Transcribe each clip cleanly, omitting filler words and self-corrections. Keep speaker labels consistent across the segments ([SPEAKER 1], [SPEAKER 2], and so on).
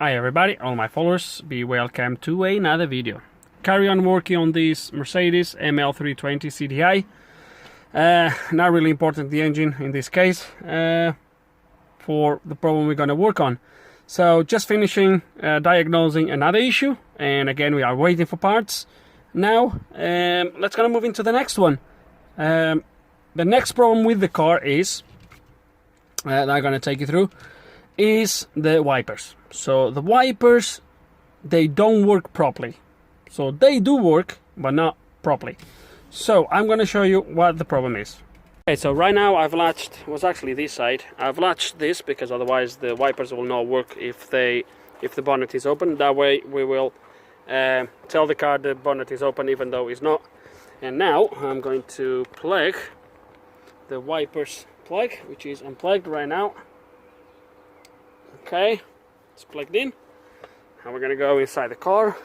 [SPEAKER 1] Hi everybody, all my followers, be welcome to another video. Carry on working on this Mercedes ML320 CDI. Not really important the engine in this case for the problem we're going to work on. So just finishing diagnosing another issue, and again we are waiting for parts. Now let's gonna move into the next one. The next problem with the car is that I'm gonna take you through is the wipers. So the wipers, they don't work properly. So they do work, but not properly. So I'm going to show you what the problem is. Okay, so right now I've latched, it was actually this side, I've latched this because otherwise the wipers will not work if the bonnet is open. That way we will tell the car the bonnet is open even though it's not. And now I'm going to plug the wipers plug, which is unplugged right now. Okay, it's plugged in. Now we're gonna go inside the car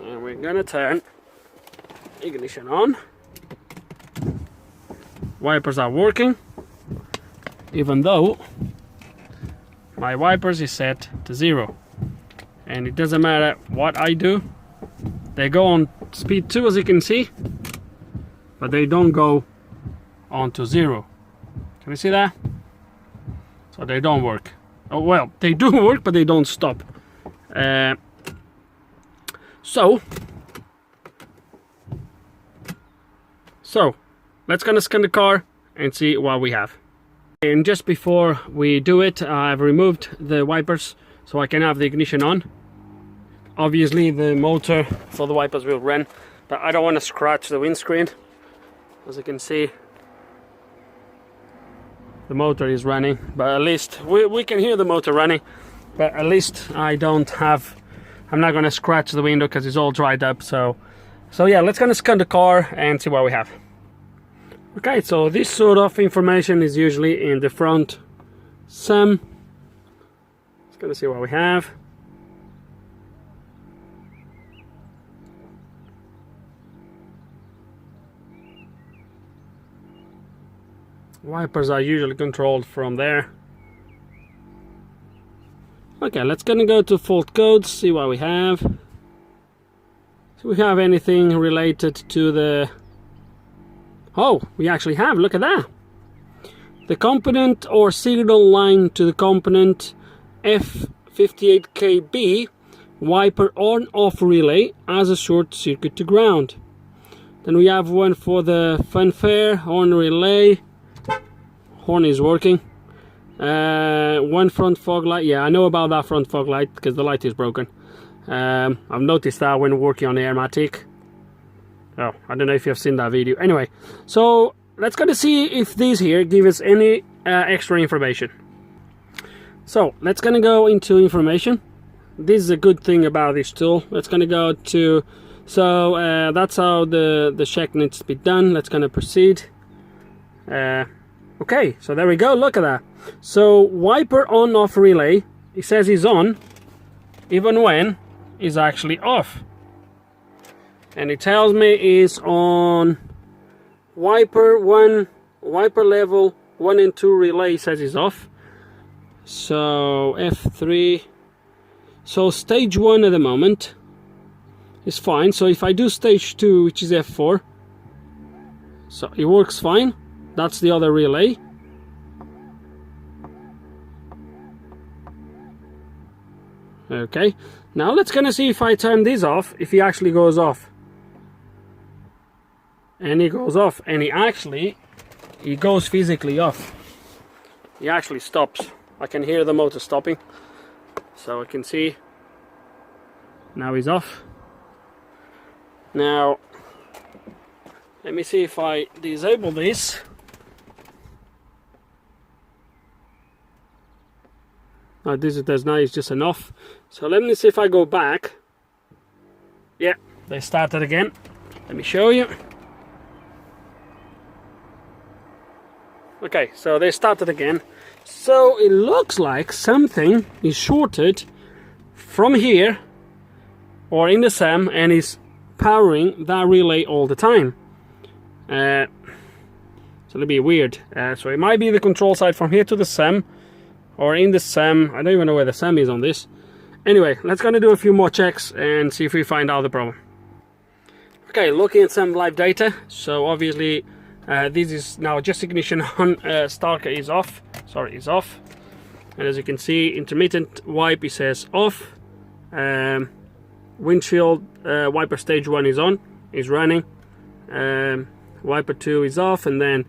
[SPEAKER 1] and we're gonna turn ignition on. Wipers are working, even though my wipers is set to 0, and it doesn't matter what I do, they go on speed 2 as you can see, but they don't go on to 0. Can you see that? So they don't work. Oh well, they do work, but they don't stop. So let's gonna scan the car and see what we have. And just before we do it, I've removed the wipers so I can have the ignition on. Obviously the motor for the wipers will run, but I don't want to scratch the windscreen. As you can see, the motor is running, but at least we can hear the motor running, but at least I'm not gonna scratch the window because it's all dried up. So yeah, let's gonna scan the car and see what we have. Okay, so this sort of information is usually in the front SAM. Let's gonna see what we have. Wipers are usually controlled from there. Okay, let's gonna go to fault codes, see what we have. Do we have anything related to the... Oh, we actually have, look at that. The component or signal line to the component F58KB wiper on off relay as a short circuit to ground. Then we have one for the fanfare horn relay. Horn is working. One front fog light. Yeah, I know about that front fog light because the light is broken. I've noticed that when working on the Airmatic. Oh, I don't know if you've seen that video. Anyway, so let's go to see if these here give us any extra information. So let's gonna go into information. This is a good thing about this tool. Let's gonna go to, so that's how the check needs to be done. Let's gonna proceed. Okay, so there we go, look at that. So wiper on off relay, it says is on even when it's actually off, and it tells me is on wiper level 1 and 2 relay says is off. So F3, so stage 1 at the moment is fine. So if I do stage 2, which is F4, so it works fine. That's the other relay. Okay, now let's gonna see if I turn this off, if he actually goes off. And he goes off, and he goes physically off. He actually stops. I can hear the motor stopping. So I can see now he's off. Now let me see if I disable this. Oh, this does not, it's just an off. So let me see if I go back. Yeah, they started again. Let me show you. Okay, so they started again. So it looks like something is shorted from here or in the SAM and is powering that relay all the time. So it'll be weird. So it might be the control side from here to the SAM, or in the SEM. I don't even know where the SEM is on this. Anyway, let's gonna do a few more checks and see if we find out the problem. Okay, looking at some live data. So obviously this is now just ignition on, starter is off, sorry, is off. And as you can see, intermittent wipe, it says off. Windshield wiper stage 1 is on, is running. Wiper 2 is off, and then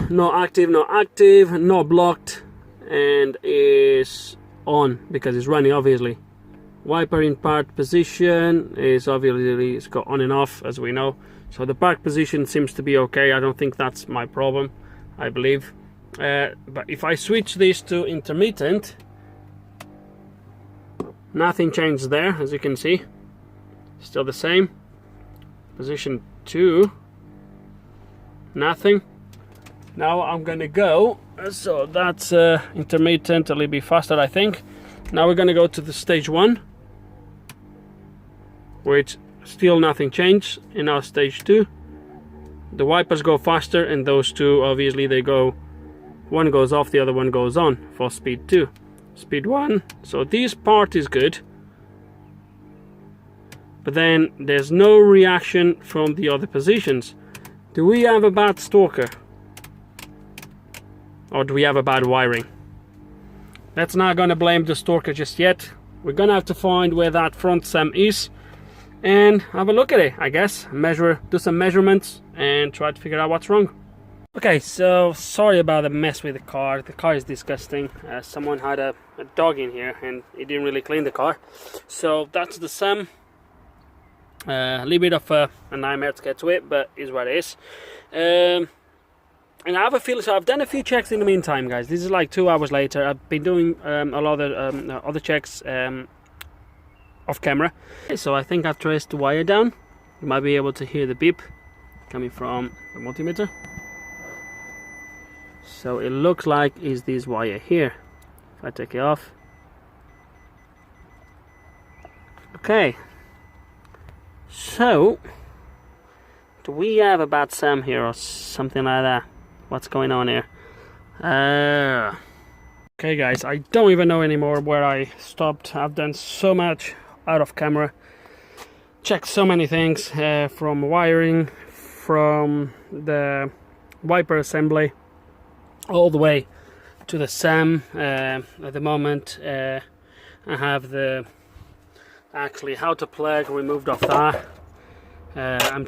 [SPEAKER 1] not active, not blocked, and is on because it's running obviously. Wiper in park position is obviously, it's got on and off as we know. So the park position seems to be okay. I don't think that's my problem, I believe. But if I switch this to intermittent, nothing changed there, as you can see. Still the same. Position 2, nothing. Now I'm gonna go, so that's intermittent, a little bit faster I think. Now we're gonna go to the stage 1, which still nothing changed. And now stage 2, the wipers go faster, and those two obviously they go, one goes off, the other one goes on for speed 2. Speed 1, so this part is good, but then there's no reaction from the other positions. Do we have a bad stalker? Or do we have a bad wiring? That's not gonna blame the stalker just yet. We're gonna have to find where that front SEM is and have a look at it, I guess. Measure, do some measurements and try to figure out what's wrong. Okay, so sorry about the mess with the car. The car is disgusting. Someone had a dog in here and he didn't really clean the car. So that's the SEM. A little bit of a nightmare to get to it, but is what it is. And I have a feeling, so I've done a few checks in the meantime, guys. This is like 2 hours later. I've been doing a lot of other checks off camera. So I think I've traced the wire down. You might be able to hear the beep coming from the multimeter. So it looks like is this wire here. If I take it off. Okay. So, do we have a bad SEM here or something like that? What's going on here? Okay guys, I don't even know anymore where I stopped. I've done so much out of camera. Checked so many things from wiring, from the wiper assembly, all the way to the SEM. At the moment I have the actually how to plug removed off that. I've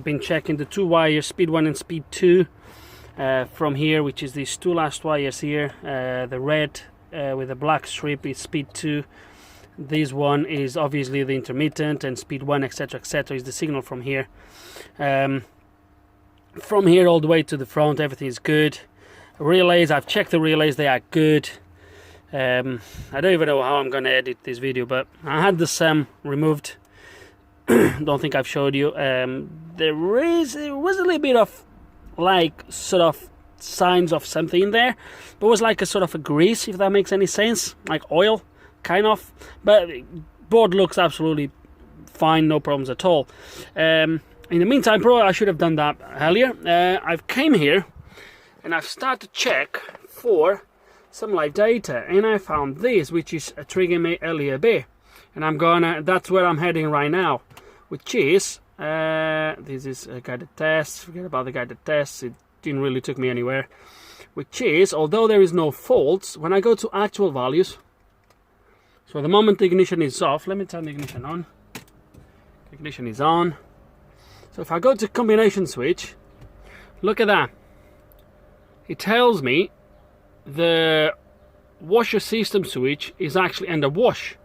[SPEAKER 1] been checking the 2 wires, speed 1 and speed 2 from here, which is these 2 last wires here. The red with the black strip is speed 2. This one is obviously the intermittent, and speed 1, etc, etc is the signal from here. From here all the way to the front, everything is good. Relays, I've checked the relays, they are good. I don't even know how I'm gonna edit this video, but I had the SEM removed. Don't think I've showed you. There was a little bit of like sort of signs of something in there, but it was like a sort of a grease, if that makes any sense, like oil kind of, but board looks absolutely fine, no problems at all. In the meantime, probably I should have done that earlier. I've came here and I've started to check for some live data, and I found this, which is triggering me a little bit, and that's where I'm heading right now, which is this is a guided test. Forget about the guided test, it didn't really took me anywhere. Which is, although there is no faults, when I go to actual values, so the moment the ignition is off, let me turn the ignition on. Ignition is on. So if I go to combination switch, look at that. It tells me the washer system switch is actually under wash,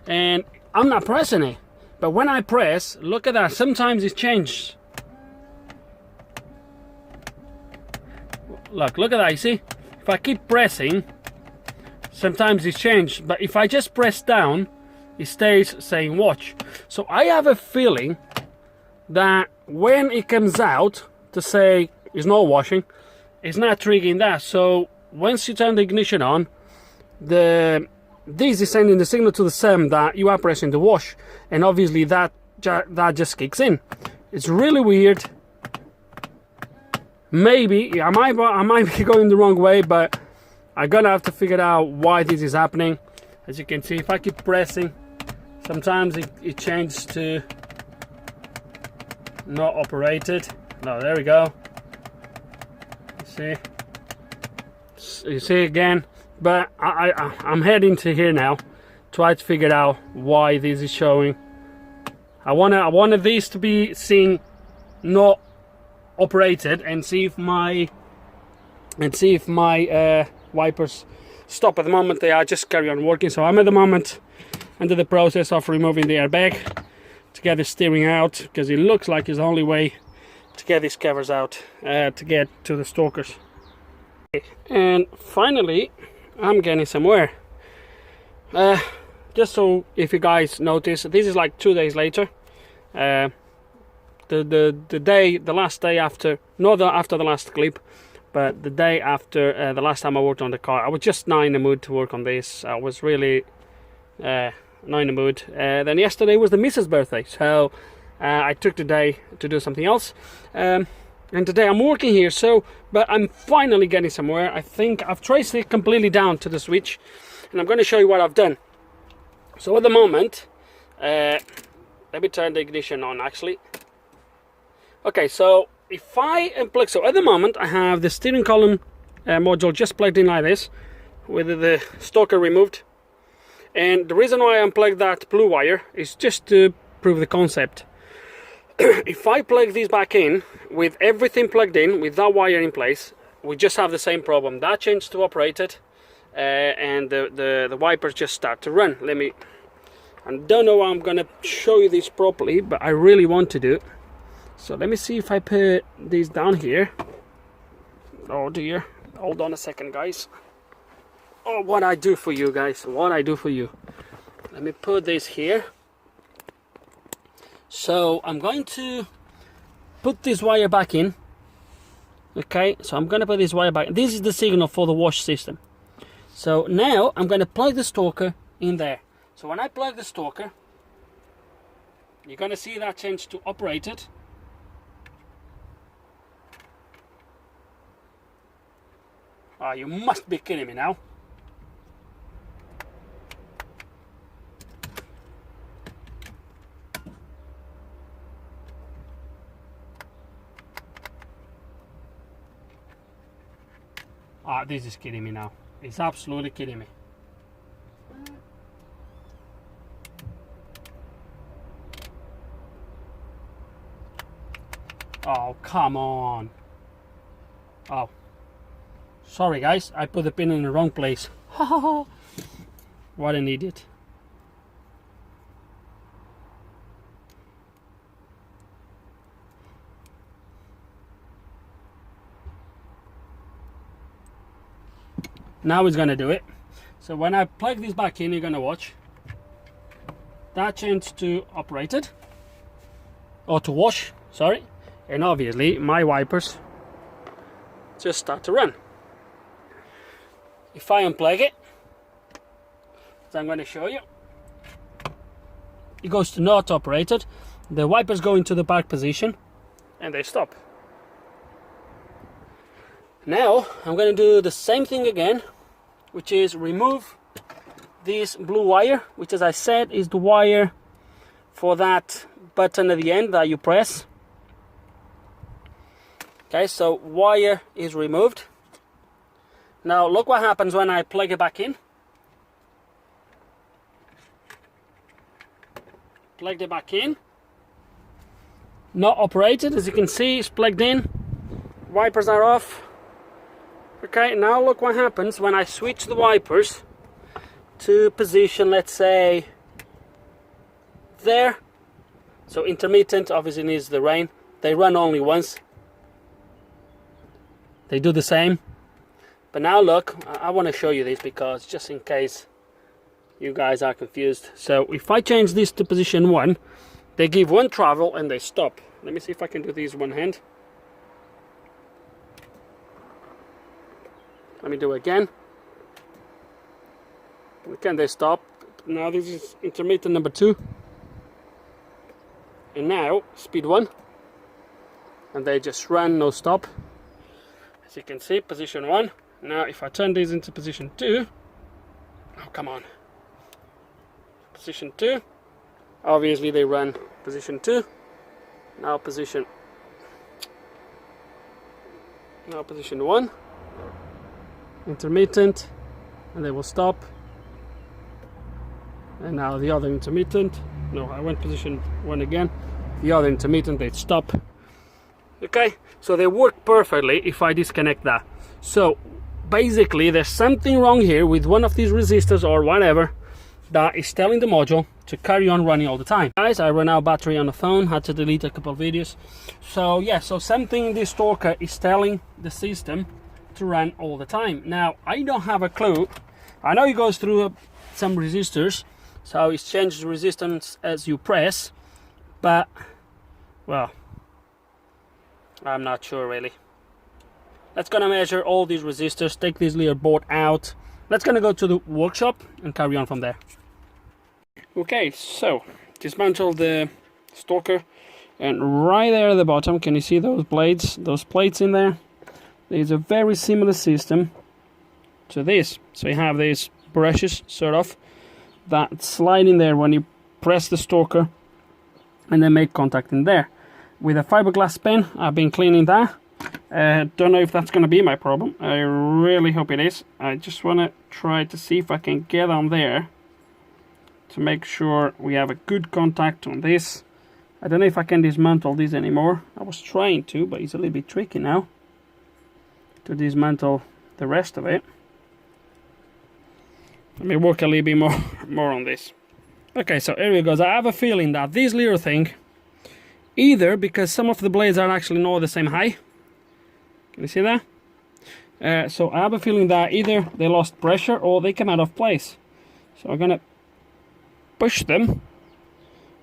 [SPEAKER 1] and I'm not pressing it, but when I press, look at that, sometimes it's changed. Look at that, you see? If I keep pressing, sometimes it's changed, but if I just press down, it stays saying watch. So I have a feeling that when it comes out to say it's not washing, it's not triggering that. So once you turn the ignition on, this is sending the signal to the SEM that you are pressing the wash, and obviously that just kicks in. It's really weird. Maybe I might be going the wrong way, but I'm gonna have to figure out why this is happening. As you can see, if I keep pressing, sometimes it changes to not operated. No, there we go. You see again. But I'm heading to here now, try to figure out why this is showing. I wanted these to be seen not operated, and see if my wipers stop. At the moment they are just carry on working, so I'm at the moment under the process of removing the airbag to get the steering out, because it looks like it's the only way to get these covers out to get to the stalkers. And finally I'm getting somewhere. Just so if you guys notice, this is like 2 days later. The last day after, not after the last clip, but the day after the last time I worked on the car. I was just not in the mood to work on this. I was really not in the mood. Then yesterday was the missus' birthday, so I took the day to do something else. And today I'm working here, but I'm finally getting somewhere. I think I've traced it completely down to the switch, and I'm going to show you what I've done. So at the moment, let me turn the ignition on actually. Okay, so if I unplug, so at the moment I have the steering column module just plugged in like this, with the stalker removed. And the reason why I unplugged that blue wire is just to prove the concept. If I plug these back in with everything plugged in, with that wire in place, we just have the same problem. That changed to operated, and the wipers just start to run. I don't know how I'm gonna show you this properly, but I really want to do. So let me see if I put these down here. Oh dear, hold on a second guys. Oh, what I do for you guys, what I do for you. Let me put this here. So I'm going to put this wire back in. Okay, so I'm going to put this wire back. This is the signal for the wash system. So now I'm going to plug the stalker in there. So when I plug the stalker, you're going to see that change to operated. Oh, you must be kidding me now. Ah, this is kidding me now. It's absolutely kidding me. Oh, come on. Oh. Sorry guys, I put the pin in the wrong place. What an idiot. Now it's gonna do it. So when I plug this back in, you're gonna watch. That changed to operated. Or to wash, sorry. And obviously my wipers just start to run. If I unplug it, as I'm gonna show you, it goes to not operated. The wipers go into the park position and they stop. Now I'm going to do the same thing again, which is remove this blue wire, which as I said is the wire for that button at the end that you press. Okay, so wire is removed. Now look what happens when I plug it back in. Plugged it back in. Not operated, as you can see, it's plugged in. Wipers are off. Okay, now look what happens when I switch the wipers to position, let's say, there. So intermittent obviously needs the rain. They run only once. They do the same. But now look, I want to show you this because just in case you guys are confused. So if I change this to position 1, they give one travel and they stop. Let me see if I can do this one hand. Let me do it again. Again, they stop. Now this is intermittent number 2. And now speed 1. And they just run, no stop. As you can see, position 1. Now if I turn these into position 2, oh come on, position 2, obviously they run position 2, now position 1, intermittent, and they will stop. And now the other intermittent, no, I went position 1 again, the other intermittent, they stop. Okay, so they work perfectly if I disconnect that. So basically there's something wrong here with one of these resistors or whatever that is telling the module to carry on running all the time. Guys, I ran out of battery on the phone, had to delete a couple of videos. So yeah, so something in this talker is telling the system to run all the time. Now I don't have a clue. I know it goes through some resistors, so it changes resistance as you press, but well, I'm not sure really. Let's gonna measure all these resistors, take this little board out. Let's gonna go to the workshop and carry on from there. Okay, so dismantle the stalker, and right there at the bottom, can you see those blades, those plates in there? There's a very similar system to this. So you have these brushes sort of that slide in there when you press the stalker and then make contact in there. With a fiberglass pen, I've been cleaning that. Don't know if that's going to be my problem. I really hope it is. I just want to try to see if I can get on there to make sure we have a good contact on this. I don't know if I can dismantle this anymore. I was trying to, but it's a little bit tricky now to dismantle the rest of it. Let me work a little bit more on this. Okay, so here it goes. I have a feeling that this little thing, either because some of the blades are actually not the same height. Can you see that? So I have a feeling that either they lost pressure or they came out of place. So I'm gonna push them,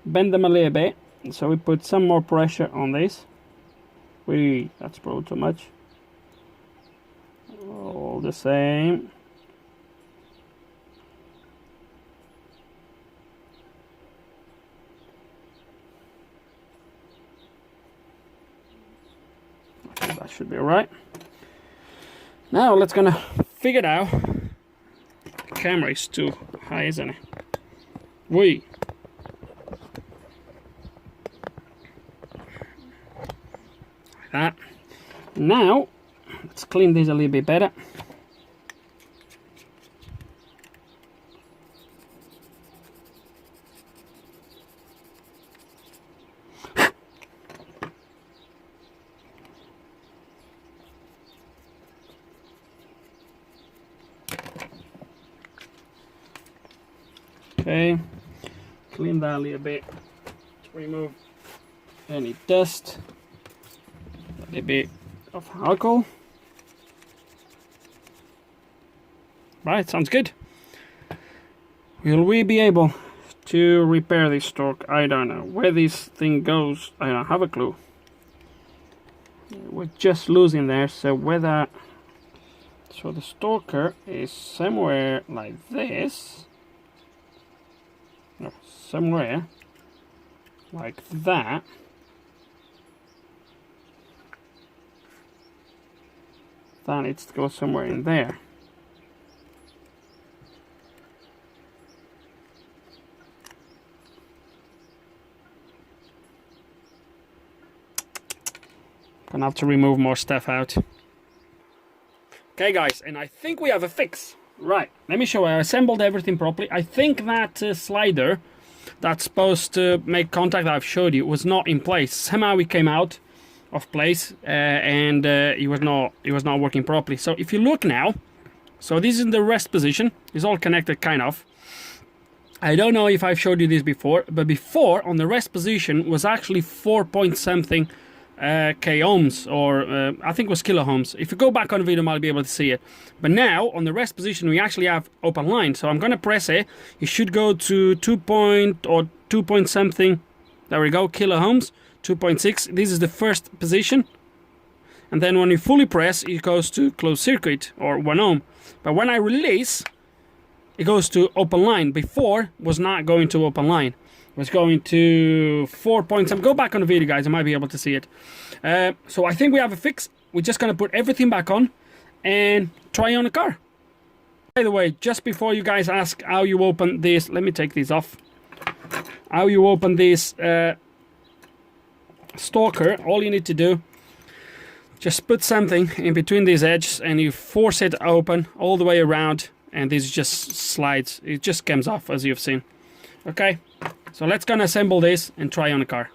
[SPEAKER 1] bend them a little bit, so we put some more pressure on this. That's probably too much. All the same. That should be alright. Now let's gonna figure it out. The camera is too high, isn't it? Like that. Now let's clean this a little bit better. Okay, clean that a little bit to remove any dust, a little bit of alcohol. Right, sounds good. Will we be able to repair this torque? I don't know. Where this thing goes, I don't have a clue. We're just losing there, so whether... So the stalker is somewhere like this. No, somewhere like that. That needs to go somewhere in there. Gonna have to remove more stuff out. Okay guys, and I think we have a fix. Right, let me show you. I assembled everything properly. I think that slider that's supposed to make contact that I've showed you was not in place. Somehow it came out of place and it was not working properly. So if you look now, so this is in the rest position. It's all connected kind of. I don't know if I've showed you this before, but before on the rest position was actually 4 point something k ohms, or I think it was kilo ohms. If you go back on the video, I'll be able to see it. But now on the rest position we actually have open line, so I'm gonna press it. It should go to 2 point something. There we go, kilo ohms, 2.6. This is the first position, and then when you fully press it goes to closed circuit or 1 ohm. But when I release it goes to open line. Before was not going to open line. Was going to 4 points. Go back on the video, guys. I might be able to see it. So I think we have a fix. We're just going to put everything back on and try on a car. By the way, just before you guys ask how you open this, let me take these off. How you open this stalker, all you need to do, just put something in between these edges and you force it open all the way around, and this just slides. It just comes off, as you've seen. Okay, so let's gonna assemble this and try on a car.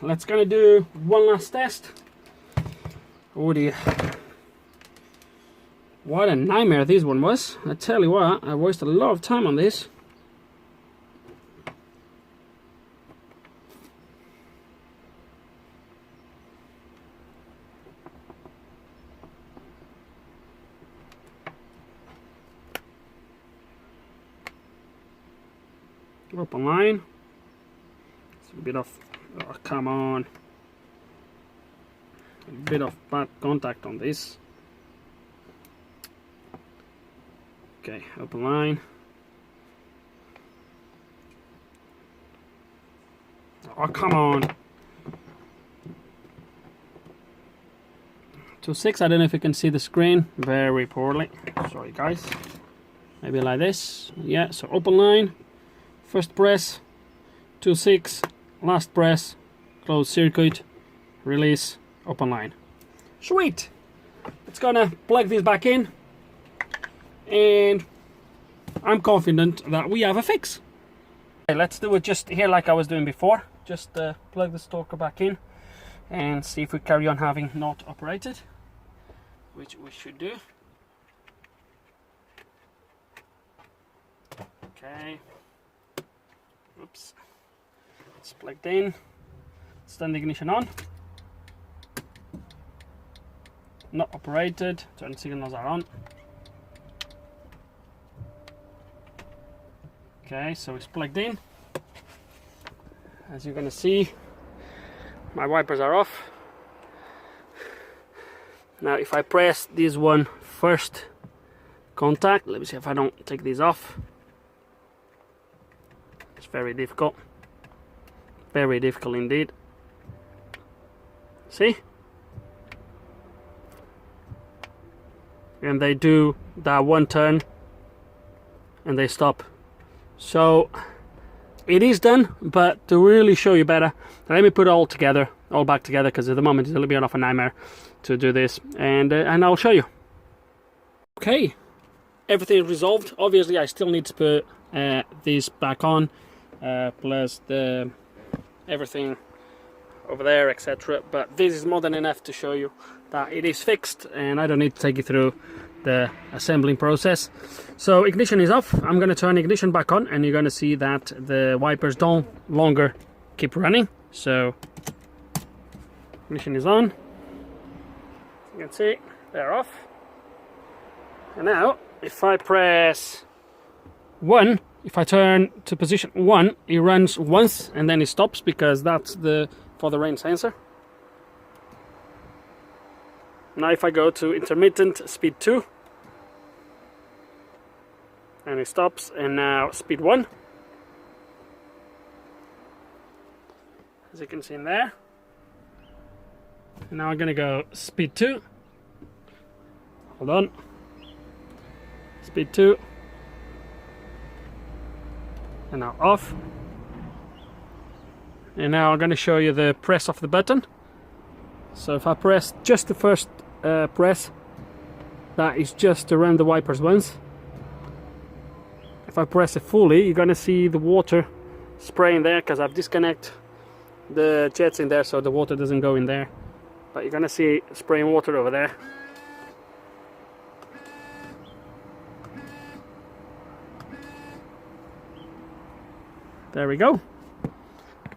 [SPEAKER 1] Let's gonna do one last test. Oh dear, what a nightmare this one was. I tell you what, I wasted a lot of time on this. Open line. It's a bit of, oh, come on, a bit of bad contact on this. Okay, open line. Oh, come on. 2.6, I don't know if you can see the screen very poorly. Sorry guys. Maybe like this. Yeah, so open line. First press. 2.6. Last press. Close circuit. Release. Open line. Sweet! It's gonna plug this back in. And I'm confident that we have a fix. Okay, let's do it just here like I was doing before. Just plug the stalker back in and see if we carry on having not operated, which we should do. Okay. Oops. It's plugged in. Let's turn the ignition on. Not operated. Turn signals are on. Okay, so it's plugged in. As you're gonna see, my wipers are off. Now if I press this one first contact, let me see if I don't take these off. It's very difficult. Very difficult indeed. See? And they do that one turn and they stop. So it is done, but to really show you better, let me put it all together, all back together, because at the moment it's a little bit of a nightmare to do this, and I'll show you. Okay, everything is resolved. Obviously I still need to put this back on, plus the everything over there, etc. But this is more than enough to show you that it is fixed, and I don't need to take you through the assembling process. So ignition is off. I'm going to turn ignition back on, and you're going to see that the wipers don't longer keep running. So ignition is on. You can see they're off. And now if I press 1, if I turn to position 1, it runs once and then it stops, because that's for the rain sensor. Now if I go to intermittent speed 2, and it stops, and now speed 1, as you can see in there. And now I'm gonna go speed 2. Hold on. Speed 2. And now off. And now I'm going to show you the press of the button. So if I press just the first press, that is just to run the wipers once. If I press it fully, you're going to see the water spraying there, because I've disconnected the jets in there so the water doesn't go in there. But you're going to see spraying water over there. There we go.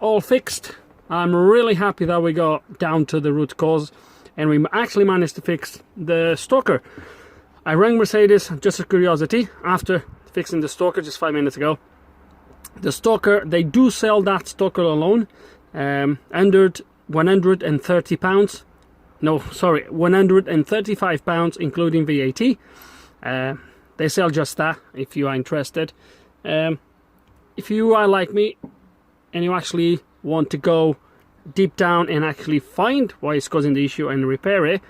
[SPEAKER 1] All fixed. I'm really happy that we got down to the root cause and we actually managed to fix the stalker. I rang Mercedes just as curiosity after fixing the stalker just 5 minutes ago. The stalker, they do sell that stalker alone under £130. No, sorry, £135 including VAT. They sell just that if you are interested. If you are like me and you actually want to go deep down and actually find why it's causing the issue and repair it,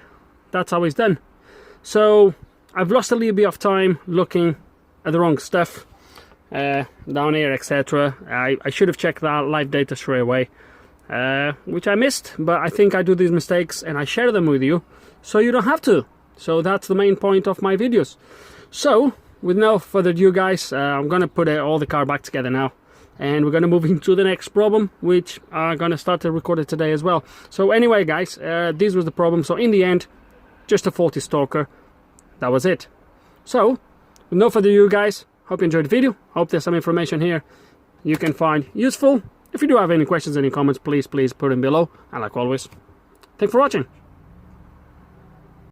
[SPEAKER 1] that's how it's done. So I've lost a little bit of time looking at the wrong stuff down here, etc. I should have checked that live data straight away, which I missed, but I think I do these mistakes and I share them with you so you don't have to. So that's the main point of my videos. So with no further ado, guys, I'm gonna put all the car back together now, and we're gonna move into the next problem, which I'm gonna start to record it today as well. So anyway, guys, this was the problem. So in the end, just a faulty stalker. That was it. So with no further ado, guys, hope you enjoyed the video. Hope there's some information here you can find useful. If you do have any questions, any comments, please put them below. And like always, thanks for watching.